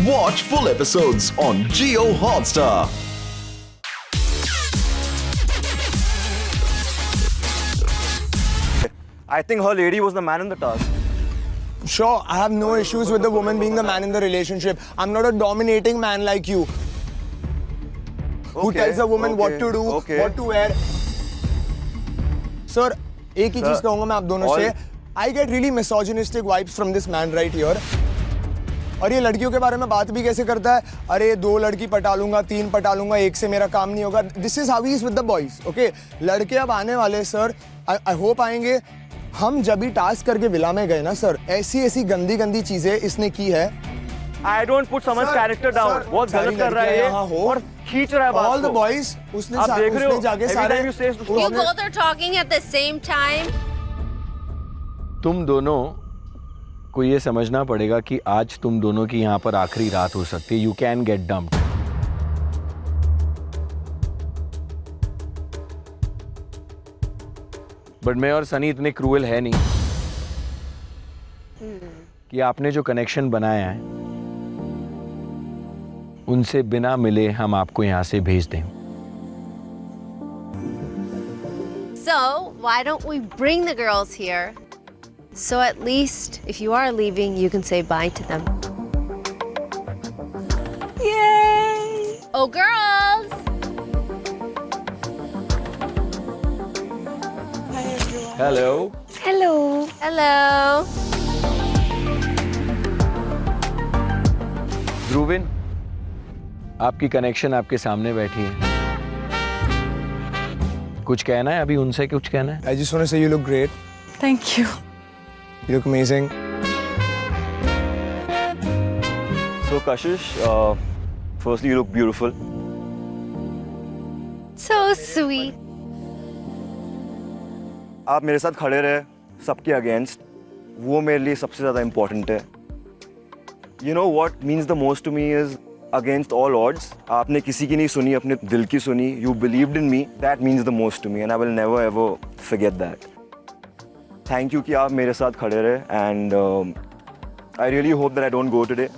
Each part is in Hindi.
Watch full episodes on Jio Hotstar. I think her lady was the man in the task. Sure, I have no issues with the woman being the man in the relationship. I'm not a dominating man like you. Who tells a woman what to do, what to wear. Sir, एक ही चीज कहूँगा मैं आप दोनों से. I get really misogynistic vibes from this man right here. और ये लड़कियों के बारे में बात भी कैसे करता है? अरे 2 लड़की पटा लूंगा, 3 पटा लूंगा, एक से मेरा काम नहीं होगा. This is how he is with the boys, okay? लड़के अब आने वाले सर. I hope आएंगे. हम जब भी टास्क करके विला में गए ना सर, ऐसी गंदी चीजें इसने की है. I don't put someone's character down. बहुत गलत कर रहा है ये और खींच रहा है बात को. All the boys, उसने जाके सारे. You both are talking at the same time. तुम दोनों को ये समझना पड़ेगा कि आज तुम दोनों की यहाँ पर आखिरी रात हो सकती है. You can get dumped. But मैं और सनी इतने क्रूएल है नहीं कि आपने जो कनेक्शन बनाया है उनसे बिना मिले हम आपको यहाँ से भेज दें. So, why don't we bring the girls here? So at least, if you are leaving, you can say bye to them. Yay! Oh, girls! Hello. Hello. Hello. Dhruvin, आपकी कनेक्शन आपके सामने बैठी है. कुछ कहना है? अभी उनसे कुछ कहना है? I just want to say you look great. Thank you. You look amazing. So Kashish, firstly you look beautiful. So sweet. आप मेरे साथ खड़े रहे सबके अगेंस्ट, वो मेरे लिए सबसे ज़्यादा इम्पोर्टेंट है. You know what means the most to me is against all odds. आपने किसी की नहीं सुनी, अपने दिल की सुनी. You believed in me. That means the most to me, and I will never ever forget that. Thank you कि आप मेरे साथ खड़े रहे, and I really hope that I don't go today,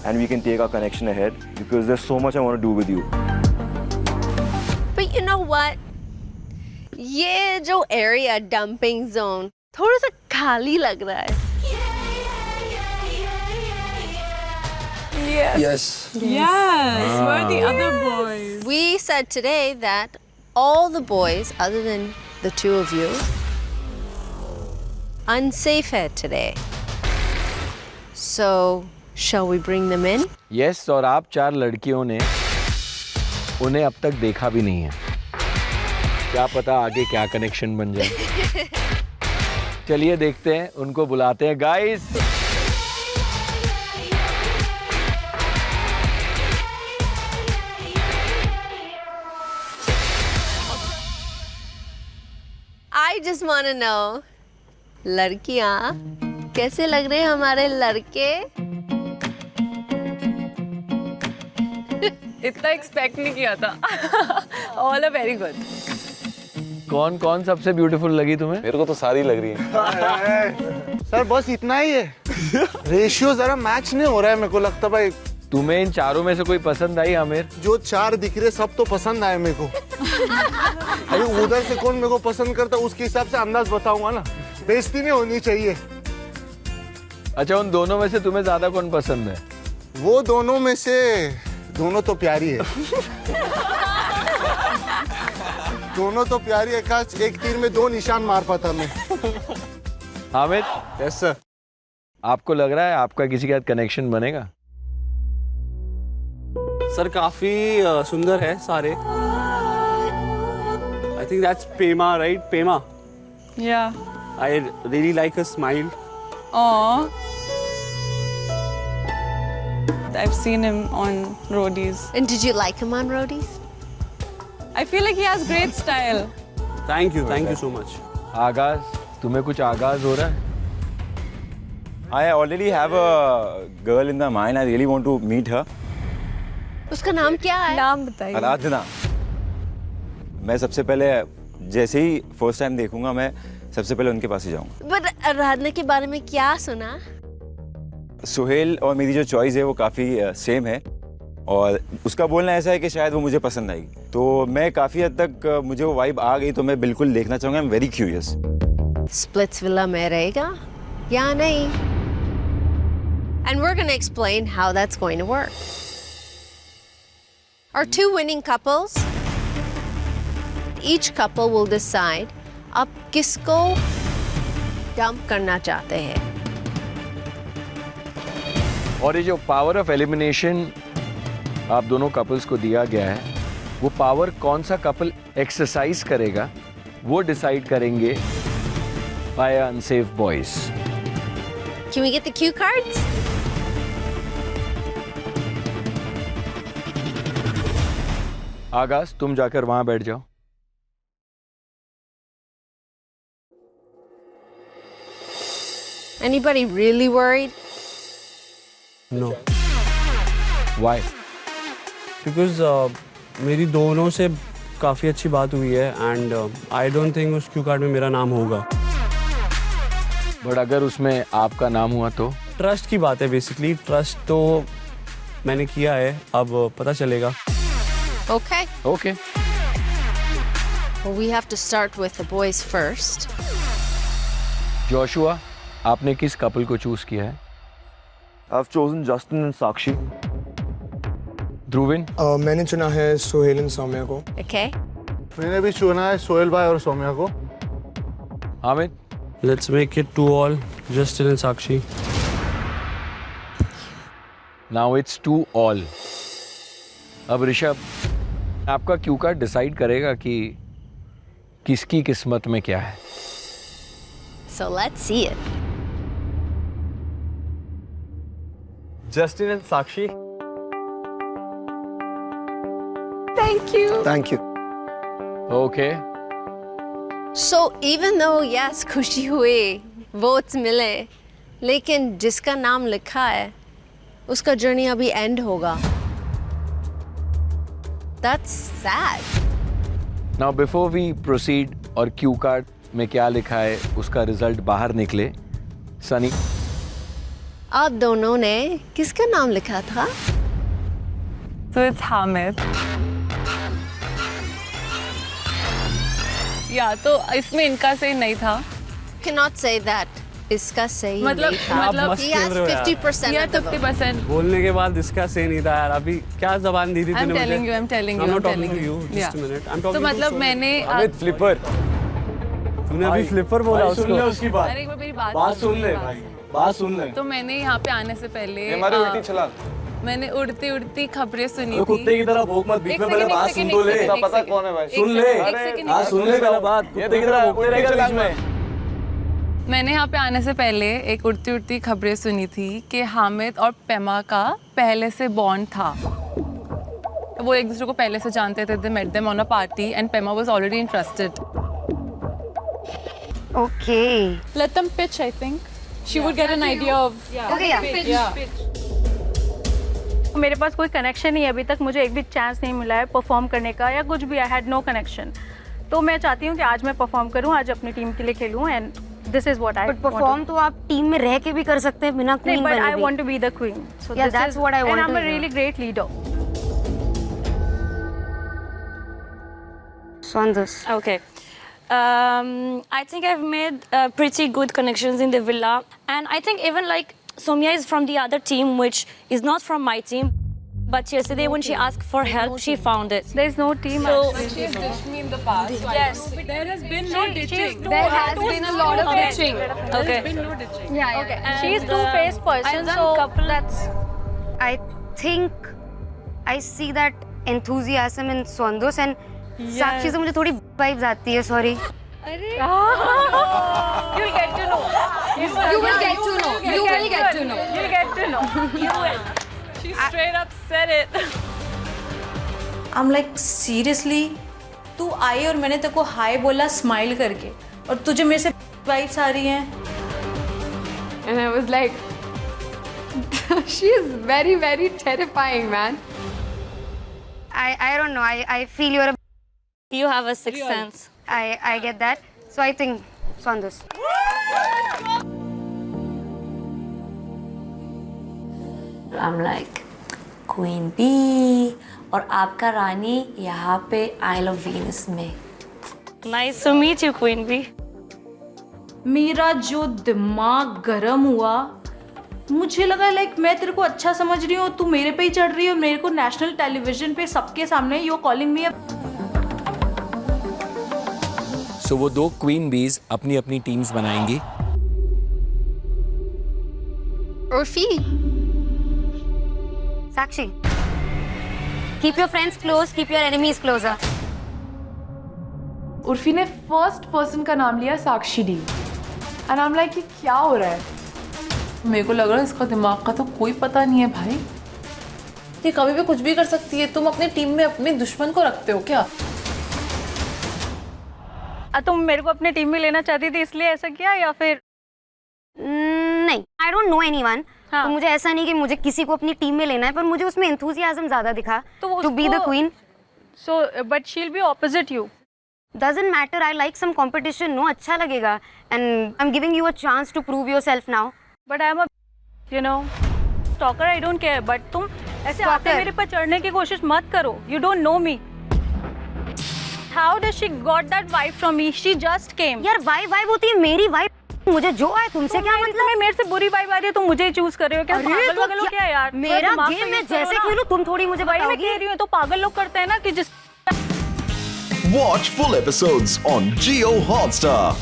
and we can take our connection ahead because there's so much I want to do with you. But you know what? ये जो एरिया डंपिंग जोन थोड़ा सा खाली लग रहा है. Yes. Yes. Where are the other boys? We said today that all the boys, other than the 2 of you, unsafe है today. So, shall we bring them in? Yes, और आप 4 लड़कियों ने उन्हें अब तक देखा भी नहीं है. क्या पता आगे क्या कनेक्शन बन जाए. चलिए देखते हैं, उनको बुलाते हैं. Guys, I just want to know, लड़कियां कैसे लग रहे हैं हमारे लड़के? इतना एक्सपेक्ट नहीं किया था. All are very good. कौन सबसे ब्यूटीफुल लगी तुम्हें? मेरे को तो सारी लग रही है. सर बस इतना ही है. रेशियो जरा मैच नहीं हो रहा है मेरे को लगता भाई. तुम्हें इन 4 में से कोई पसंद आई? आमिर, जो 4 दिख रहे सब तो पसंद आए मेरे को. अभी उधर से कौन मेरे को पसंद करता उसके हिसाब से अंदाज बताऊंगा ना. बेइज्जती नहीं होनी चाहिए. अच्छा, उन दोनों में से तुम्हें ज्यादा कौन पसंद है? वो दोनों में से दोनों तो प्यारी है. दोनों तो प्यारी है. एक तीर में 2 निशान मार पाता मैं. Hamid, yes sir. आपको लग रहा है आपका किसी के साथ कनेक्शन बनेगा? सर काफी सुंदर है सारे. I think that's Pema, right? Pema. Yeah. I really like her smile. Aww. I've seen him on roadies. And did you like him on roadies? I feel like he has great style. Thank you so much. आगाज, तुम्हें कुछ आगाज हो रहा है? I already have a girl in the mind. I really want to meet her. उसका नाम क्या है? नाम बताइए. आराधना. मैं सबसे पहले जैसे ही फर्स्ट टाइम देखूंगा मैं सबसे पहले उनके पास ही जाऊंगा. बट आराधना के बारे में क्या सुना? सुहेल और मेरी जो चॉइस है वो काफ़ी सेम है और उसका बोलना ऐसा है कि शायद वो मुझे पसंद आएगी, तो मैं काफ़ी हद तक मुझे वो वाइब आ गई, तो मैं बिल्कुल देखना चाहूँगा। I am very curious. Splits villa में रहेगा या नहीं? And we're going to explain how that's going to work. Our two winning couples, each couple will decide अब किसको डंप करना चाहते हैं। और ये जो पावर ऑफ एलिमिनेशन आप दोनों कपल्स को दिया गया है, वो पावर कौन सा कपल एक्सरसाइज करेगा वो डिसाइड करेंगे by unsafe boys. Can we get the cue cards? आगाज, तुम जाकर वहां बैठ जाओ। Anybody really worried? No. Why? Because मेरी दोनों से काफ़ी अच्छी बात हुई है एंड आई डोंट थिंक उस क्यू कार्ड में मेरा नाम होगा। बट अगर उसमें आपका नाम हुआ तो? ट्रस्ट की बात है बेसिकली। ट्रस्ट तो मैंने किया है, अब पता चलेगा। Okay. Okay. Well, we have to start with the boys first. Joshua, आपने किस कपल को चूज किया है? I've chosen Justin and Sakshi. Dhruvin? मैंने चुना है सोहेल और सौम्या को। Okay. मैंने भी चुना है सोहेल भाई और सौम्या को। Hamid? Let's make it 2-all, Justin and Sakshi. Now it's 2-all. अब ऋषभ, आपका क्यू कार्ड डिसाइड करेगा कि किसकी किस्मत में क्या है। So let's see it. Justin and Sakshi. Thank you. Thank you. Okay. So even though yes खुशी हुई, votes मिले, लेकिन जिसका नाम लिखा है उसका जर्नी अभी एंड होगा। That's sad. Now before we proceed और क्यू कार्ड में क्या लिखा है उसका रिजल्ट बाहर निकले, सनी, आप दोनों ने किसका नाम लिखा था? So it's Hamid. या तो इसमें इनका सही नहीं था। Cannot say that. इसका सही मतलब नहीं था। मस्त He खेल has रहे हो यार। 50% या of the vote. 50%. बोलने के बाद इसका सही नहीं था यार। अभी क्या जबान दी थी I'm तूने मुझे? telling you, I'm telling you, I'm I'm not talking telling to you. you. Just a Yeah. minute. I'm तो talking to मतलब Sonia. मैंने अमित फ्लिपर। तूने अभी फ्लिपर बोला उसको। सुन ले उसकी बात। अरे एक बार मेरी बात सुन ले भाई, बात सुन ले। तो मैंने यहाँ पे आने से पहले हमारी उल्टी चला। मैंने उड़ती उड़ती खबरें सुनी तो थी। कुत्ते की तरह भौंक मत, बीच में पहले बात सुन तो ले। पता कौन है भाई? सुन ले। हाँ सुन ले पहले बात। ये देख रहा है भौंकते रहेगा बीच में। मैंने यहाँ पे आने से पहले एक उड़ती उड़ती खबरें सुनी थी कि हामिद और पेमा का पहले से बॉन्ड था। वो एक दूसरे को पहले से जानते थे। They met them on a party and Pema was already interested. Okay. Let them pitch, I think. She would get an idea of. Okay, yeah. मेरे पास कोई कनेक्शन नहीं है अभी तक, मुझे एक भी चांस नहीं मिला है परफॉर्म करने का या कुछ भी। I had no connection. तो मैं चाहती हूँ कि आज मैं परफॉर्म करूँ, आज अपनी टीम के लिए खेलूँ and this is what I But perform तो आप टीम में रह के भी कर सकते हैं बिना क्वीन बने भी। But I want to be the queen. So Yeah, this that's is what I want and I'm to a really hear. great leader. Swandus. Okay. I think I've made pretty good connections in the villa, and I think even like Soumya is from the other team, which is not from my team. But yesterday when she asked for help, she found it. There is no team. So She has ditched me in the past. So yes, there has been no ditching. there has been a lot of ditching. There Okay. has been no ditching. Yeah, Okay. yeah. She is And, two-faced person, I've done so couple- that's. I think I see that enthusiasm in Swandus and Sakshi से मुझे थोड़ी vibes आती है. Sorry. You'll get to know. You will get to know. You will get to know. You'll get to know. You will. She straight up said it. I'm like seriously, तू आई और मैंने तेरे को हाय बोला स्माइल करके और तुझे मेरे से वाइब्स आ रही हैं। And I was like, she is very, very terrifying, man. I don't know. I feel you're a. You have a sixth sense. I get that. So I think Swandus. I am like queen bee और आपका रानी यहाँ पे आइल ऑफ वीनस में। Nice to meet you queen bee. मेरा जो दिमाग गर्म हुआ, मुझे लगा लाइक मैं तेरे को अच्छा समझ रही हूँ, तू मेरे पे ही चढ़ रही है, मेरे को नेशनल टेलीविजन पे सबके सामने यू कॉलिंग मी। सो वो दो क्वीन बीज अपनी अपनी टीम्स बनाएंगी। उर्फी, साक्षी, keep your friends close, keep your enemies closer. Urfi ने फर्स्ट पर्सन का नाम लिया Sakshi D, and I am like ये क्या हो रहा है? मेरे को लग रहा है इसका दिमाग का तो कोई पता नहीं है भाई। ये कभी भी कुछ भी कर सकती है। तुम अपनी टीम में अपने दुश्मन को रखते हो क्या? तुम मेरे को अपनी टीम में लेना चाहती थी इसलिए ऐसा किया या फिर? नहीं, आई डोंट नो एनीवन। तो मुझे ऐसा नहीं कि मुझे किसी को अपनी टीम में लेना है, पर मुझे उसमें एंथुसियाज्म ज्यादा दिखा to be the queen. So but she will be opposite you. Doesn't matter, I like some competition, no, अच्छा लगेगा, and I'm giving you a chance to prove yourself now. But I'm a, you know, stalker, I don't care, but तुम ऐसे आके मेरे पर चढ़ने की कोशिश मत करो, you don't know me. How does she got that vibe from me? She just came. यार vibe होती है मेरी vibe, मुझे जो आए तुमसे क्या मतलब? मेरे से बुरी vibe आ रही है, तुम मुझे चूज कर रहे हो क्या? पागल वागल हो क्या यार? मेरा गेम मैं जैसे खेलूं तुम थोड़ी मुझे बताओगी? मैं कह रही हूँ तो पागल लोग करते हैं ना कि जिस Watch full episodes on Jio Hotstar.